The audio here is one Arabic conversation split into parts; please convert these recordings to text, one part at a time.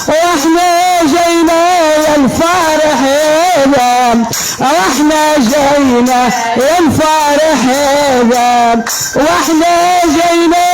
واحنا جينا يا الفرح هذا، واحنا جينا يا الفرح هذا، واحنا جينا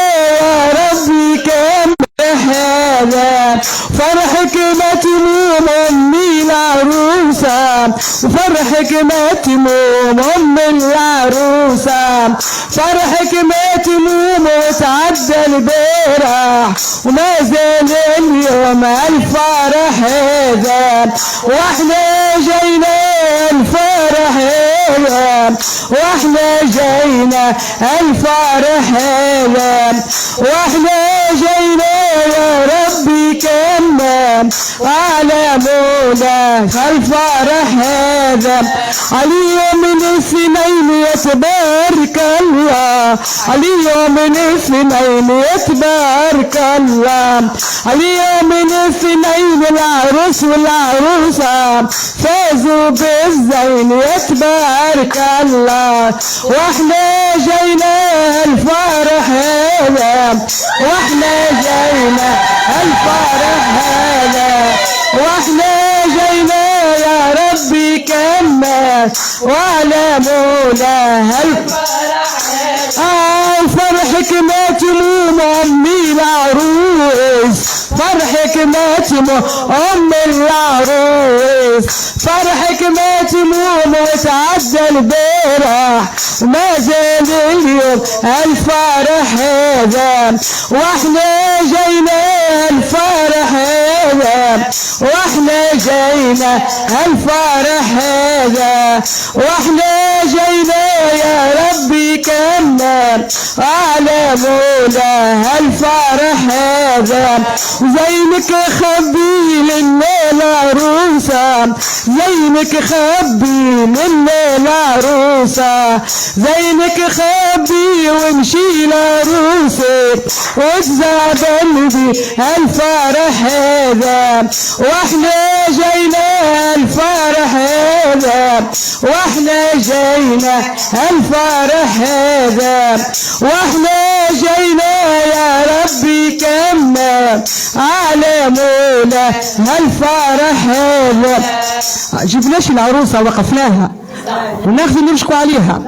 يا ربي كم هذا. فرحك متموم امي العروسه، وفرحك متموم ام العروسه، فرحك متموم وتعدى البارح وما زال اليوم الفرح هذا. واحنا جينا الفرح هذا، واحنا جينا الفرح هذا، واحنا جينا يا ربي كمان على مولاك الفرح هذا. اليوم الاثنين يتبارك الله، اليوم الاثنين يتبارك الله، اليوم الاثنين العروس والعروسة فازوا بالزين يتبارك الله. واحنا جينا الفرح هذا، واحنا جينا الفرح هذا، واحنا جينا يا ربي كمان وعلى مولاه الفرح هذا. فرحك متموم امي العروس، فرحك متموم ام العروس، فرحك متموم وتعدى البارح وما زال اليوم الفرح هذا. واحنا جينا الفرح هذا، واحنا جينا الفرح هذا، واحنا جينا يا ربي كمان على مولاه الفرح هذا. زينك خبي لنا العروسة، زينك خبي لنا العروسة، زينك خبي وامشي لعروسك واجزع قلبي الفرح هذا. واحنا جينا الفرح هذا، واحنا جينا الفرح هذا، واحنا جينا يا ربي كمان على مولاه الفرح هذا. جبناش العروسة وقفناها وناخذ نمشكوا عليها.